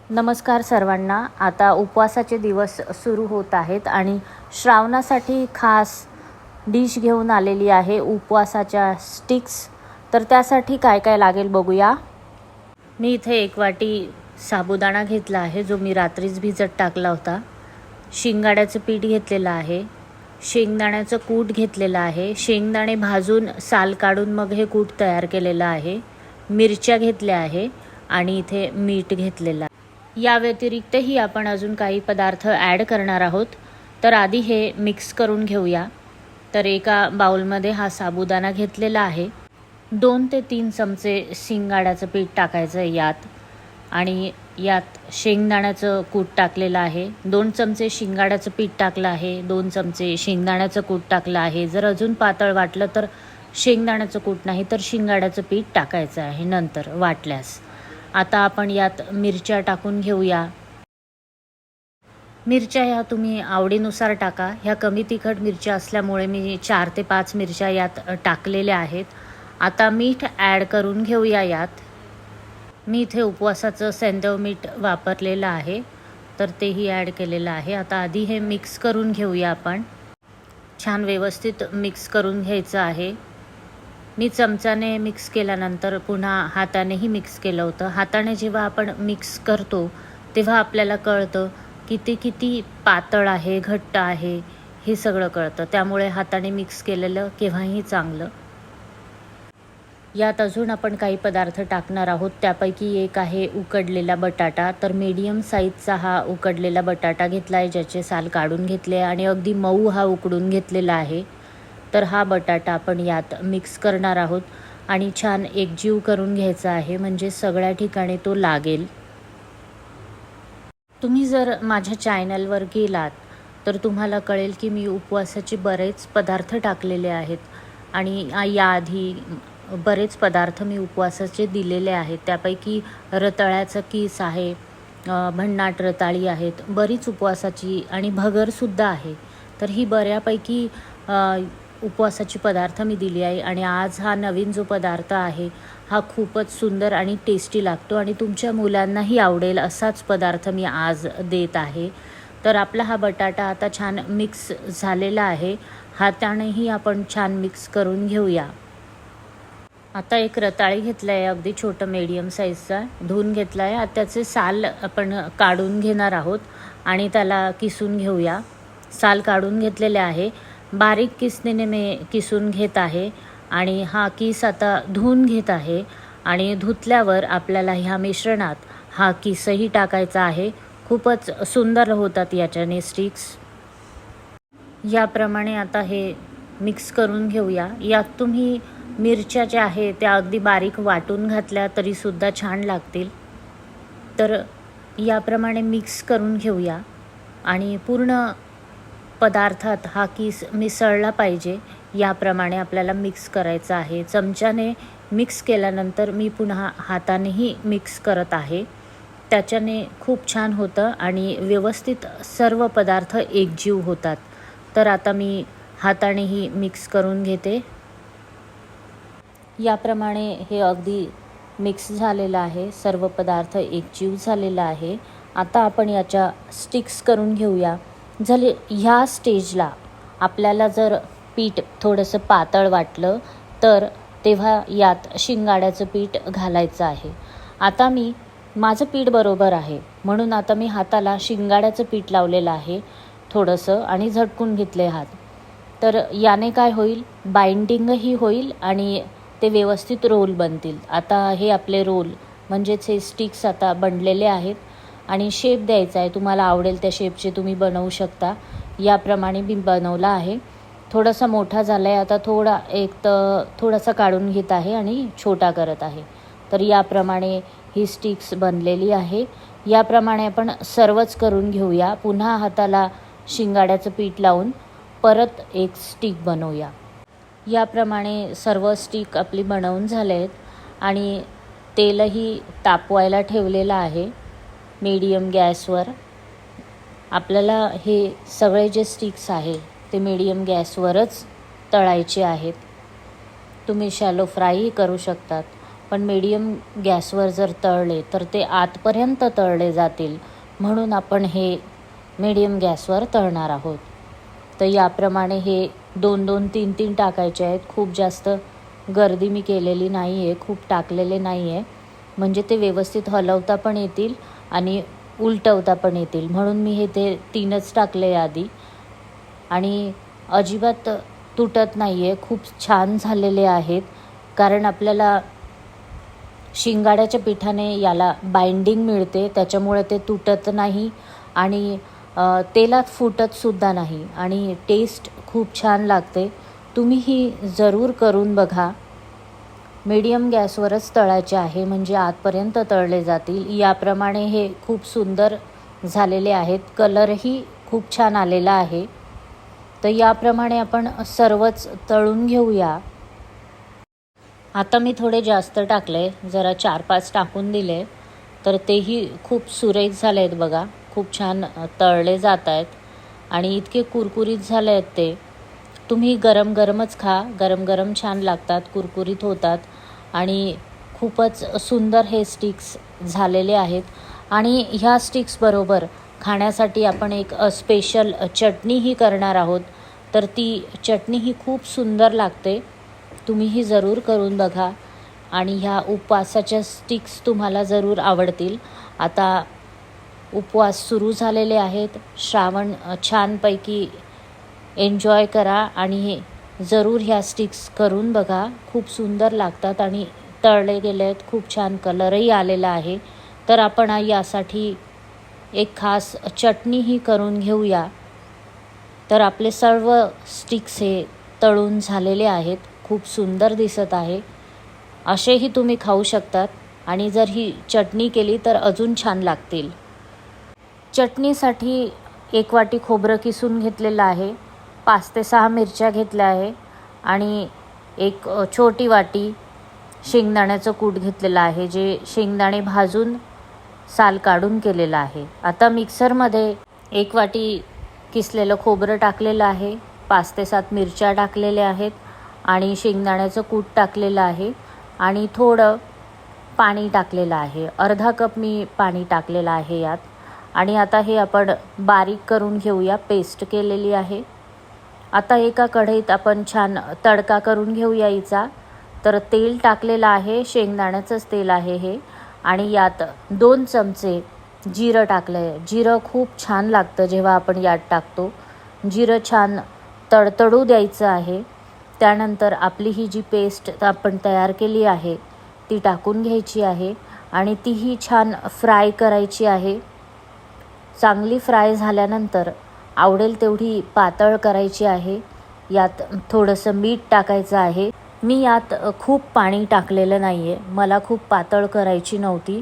नमस्कार सर्वांना. आता उपवासाचे दिवस सुरू होत आहेत आणि श्रावणासाठी खास डिश घेऊन आलेली आहे उपवासाच्या स्टिक्स. तर त्यासाठी काय काय लागेल बघूया. मी इथे 1 वाटी साबुदाणा घेतला आहे, जो मी रात्रीच भिजत टाकला होता. शेंगाड्याचं पीठ घेतलेलं आहे. शेंगदाण्याचं कूट घेतलेलं आहे. शेंगदाणे भाजून साल काढून मग हे कूट तयार केलेलं आहे. मिरच्या घेतल्या आहे आणि इथे मीठ घेतलेलं आहे. या व्यतिरिक्तही आपण अजून काही पदार्थ ॲड करणार आहोत. तर आधी हे मिक्स करून घेऊया. तर एका बाउलमध्ये हा साबुदाणा घेतलेला आहे. 2 ते 3 चमचे शेंगाड्याचं पीठ टाकायचं आहे यात आणि यात शेंगदाण्याचं कूट टाकलेलं आहे. 2 चमचे शेंगाड्याचं पीठ टाकलं आहे. 2 चमचे शेंगदाण्याचं कूट टाकलं आहे. जर अजून पातळ वाटलं तर शेंगदाण्याचं कूट नाही तर शेंगाड्याचं पीठ टाकायचं आहे नंतर वाटल्यास. आता आपण यात मिरच्या टाकून घेऊया. मिरच्या ह्या तुम्ही आवडीनुसार टाका. ह्या कमी तिखट मिरच्या असल्यामुळे मी 4 ते 5 मिरच्या यात टाकलेल्या आहेत. आता मीठ ॲड करून घेऊया यात. मी इथे उपवासाचं सैंधव मीठ वापरलेलं आहे, तर तेही ॲड केलेलं आहे. आता आधी हे मिक्स करून घेऊया आपण. छान व्यवस्थित मिक्स करून घ्यायचं आहे. मी चमच्याने मिक्स केल्यानंतर पुन्हा हातानेही मिक्स केलं होतं. हाताने जेव्हा आपण मिक्स करतो तेव्हा आपल्याला कळतं किती पातळ आहे, घट्ट आहे, हे सगळं कळतं. त्यामुळे हाताने मिक्स केलेलं केव्हाही चांगलं. यात अजून आपण काही पदार्थ टाकणार आहोत. त्यापैकी एक आहे उकडलेला बटाटा. तर मीडियम साईजचा हा उकडलेला बटाटा घेतला आहे, ज्याचे साल काढून घेतले आणि अगदी मऊ हा उकडून घेतलेला आहे. तर हा बटाटा आपण यात मिक्स करणार आहोत आणि छान एकजीव करून घ्यायचा आहे, म्हणजे सगळ्या ठिकाणी तो लागेल. तुम्ही जर माझ्या चॅनलवर गेलात तर तुम्हाला कळेल की मी उपवासाचे बरेच पदार्थ टाकलेले आहेत आणि याआधी बरेच पदार्थ मी उपवासाचे दिलेले आहेत. त्यापैकी रताळ्याचं कीस आहे, भन्नाट रताळी आहेत, बरीच उपवासाची आणि भगरसुद्धा आहे. तर ही बऱ्यापैकी उपवासाची पदार्थ मी दिली आहे आणि आज हा नवीन जो पदार्थ आहे हा खूपच सुंदर आणि टेस्टी लागतो आणि तुमच्या मुलांनाही आवडेल असाच पदार्थ मी आज देत आहे. तर आपला हा बटाटा आता छान मिक्स झालेला आहे. हातानेही आपण छान मिक्स करून घेऊया. आता एक रताळी घेतला आहे, अगदी छोटं मीडियम साईजचा, धुवून घेतला आहे. आता त्याचे साल आपण काढून घेणार आहोत आणि त्याला किसून घेऊया. साल काढून घेतलेले आहे. बारीक किसणीने मी किसून घेत आहे आणि हा किस आता धुवून घेत आहे आणि धुतल्यावर आपल्याला ह्या मिश्रणात हा किसही टाकायचा आहे. खूपच सुंदर होतात याच्याने स्टिक्स. याप्रमाणे आता हे मिक्स करून घेऊया. यात तुम्ही मिरच्या ज्या आहे त्या अगदी बारीक वाटून घातल्या तरीसुद्धा छान लागतील. तर याप्रमाणे मिक्स करून घेऊया आणि पूर्ण पदार्थात हा किस मिसळला पाहिजे याप्रमाणे आपल्याला मिक्स करायचं आहे. चमच्याने मिक्स केल्यानंतर मी पुन्हा हातानेही मिक्स करत आहे. त्याच्याने खूप छान होतं आणि व्यवस्थित सर्व पदार्थ एकजीव होतात. तर आता मी हातानेही मिक्स करून घेते. याप्रमाणे हे अगदी मिक्स झालेलं आहे. सर्व पदार्थ एकजीव झालेला आहे. आता आपण याच्या स्टिक्स करून घेऊया. ह्या स्टेजला आपल्याला जर पीठ थोडंसं पातळ वाटलं तर तेव्हा यात शिंगाड्याचं पीठ घालायचं आहे. आता माझं पीठ बरोबर आहे म्हणून आता मी हाताला शिंगाड्याचं पीठ लावलेलं आहे थोडंसं आणि झटकून घेतले हात. तर याने काय होईल, बाइंडिंगही होईल आणि ते व्यवस्थित रोल बनतील. आता हे आपले रोल म्हणजेच हे स्टिक्स आता बनलेले आहेत आणि शेप द्यायचा आहे. तुम्हाला आवडेल त्या शेपचे तुम्ही बनवू शकता. याप्रमाणे मी बनवला आहे. थोडासा मोठा झाला आहे. आता थोडासा काढून घेत आहे आणि छोटा करत आहे. तर याप्रमाणे ही स्टिक्स बनलेली आहे. याप्रमाणे आपण सर्वच करून घेऊया. पुन्हा हाताला शिंगाड्याचं पीठ लावून परत एक स्टिक बनवूया. याप्रमाणे सर्व स्टिक आपली बनवून झाले आहेत आणि तेलही तापवायला ठेवलेलं आहे मीडियम गॅसवर. आपल्याला हे सगळे जे स्टिक्स आहे ते मीडियम गॅसवरच तळायचे आहेत. तुम्ही शॅलो फ्रायही करू शकतात. पण मीडियम गॅसवर जर तळले तर ते आतपर्यंत तळले जातील, म्हणून आपण हे मीडियम गॅसवर तळणार आहोत. तर याप्रमाणे हे 2-2, 3-3 टाकायचे आहेत. खूप जास्त गर्दी मी केलेली नाही आहे, खूप टाकलेले नाही आहे, म्हणजे ते व्यवस्थित हलवता पण येतील आणि उलटवता पण येतील, म्हणून मी हे ते 3च टाकले आधी. आणि अजिबात तुटत नाही आहे, खूप छान झालेले आहेत. कारण आपल्याला शिंगाड्याच्या पिठाने याला बाइंडिंग मिळते, त्याच्यामुळे ते तुटत नाही आणि तेलात फुटतसुद्धा नाही आणि टेस्ट खूप छान लागते. तुम्ही ही जरूर करून बघा. मीडियम गॅसवरच तळायचे आहे, म्हणजे आतपर्यंत तळले जातील. याप्रमाणे हे खूप सुंदर झालेले आहेत. कलरही खूप छान आलेला आहे. तर याप्रमाणे आपण सर्वच तळून घेऊया. आता मी थोडे जास्त टाकले, जरा 4-5 टाकून दिले, तर तेही खूप सुरेख झाले आहेत बघा. खूप छान तळले जात आहेत आणि इतके कुरकुरीत झाले आहेत ते. तुम्ही गरम गरमच खा, गरम गरम छान लागतात, कुरकुरीत होतात आणि खूपच सुंदर हे स्टिक्स झालेले आहेत. आणि ह्या स्टिक्सबरोबर खाण्यासाठी आपण एक स्पेशल चटणीही करणार आहोत. तर ती चटणीही खूप सुंदर लागते. तुम्हीही जरूर करून बघा आणि ह्या उपवासाच्या स्टिक्स तुम्हाला जरूर आवडतील. आता उपवास सुरू झालेले आहेत. श्रावण छानपैकी एन्जॉय करा आणि जरूर ह्या स्टिक्स करून बघा. खूप सुंदर लागतात आणि तळले गेले आहेत, खूप छान कलरही आलेला आहे. तर आपण यासाठी एक खास चटणीही करून घेऊया. तर आपले सर्व स्टिक्स हे तळून झालेले आहेत, खूप सुंदर दिसत आहे. असेही तुम्ही खाऊ शकतात आणि जर ही चटणी केली तर अजून छान लागतील. चटणीसाठी 1 वाटी खोबरं किसून घेतलेलं आहे, 5 ते 6 मिरच्या घेतल्या आहे आणि एक छोटी वाटी शेंगदाण्याचं कूट घेतलेलं आहे, जे शेंगदाणे भाजून साल काढून केलेलं आहे. आता मिक्सरमध्ये 1 वाटी किसलेलं खोबरं टाकलेलं आहे, 5 ते 7 मिरच्या टाकलेल्या आहेत आणि शेंगदाण्याचं कूट टाकलेलं आहे आणि थोडं पाणी टाकलेलं आहे. अर्धा कप मी पाणी टाकलेलं आहे यात. आणि आता हे आपण बारीक करून घेऊया, पेस्ट केलेली आहे. आता एका कढईत आपण छान तडका करून घेऊया हिचा. तर तेल टाकलेलं आहे, शेंगदाण्याचंच तेल आहे हे, आणि यात 2 चमचे जिरं टाकलं आहे. जिरं खूप छान लागतं जेव्हा आपण यात टाकतो. जिरं छान तडतडू द्यायचं आहे. त्यानंतर आपली ही जी पेस्ट आपण तयार केली आहे ती टाकून घ्यायची आहे आणि तीही छान फ्राय करायची आहे. चांगली फ्राय झाल्यानंतर आवडेल तेवढी पातळ करायची आहे. यात थोडंसं मीठ टाकायचं आहे. मी यात खूप पाणी टाकलेलं नाही आहे, मला खूप पातळ करायची नव्हती,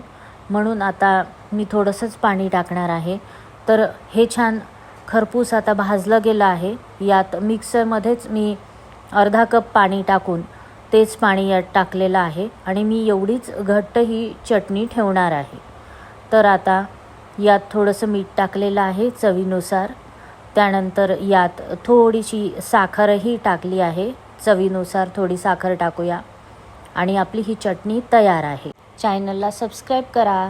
म्हणून आता मी थोडंसंच पाणी टाकणार आहे. तर हे छान खरपूस आता भाजलं गेलं आहे. यात मिक्सरमध्येच मी अर्धा कप पाणी टाकून तेच पाणी यात टाकलेलं आहे आणि मी एवढीच घट्ट ही चटणी ठेवणार आहे. तर आता यात थोडंसं मीठ टाकलेलं आहे चवीनुसार. त्यानंतर यात थोडीशी साखरही टाकली आहे, चवीनुसार थोडी साखर टाकूया आणि आपली ही चटणी तयार आहे. चॅनलला सबस्क्राईब करा.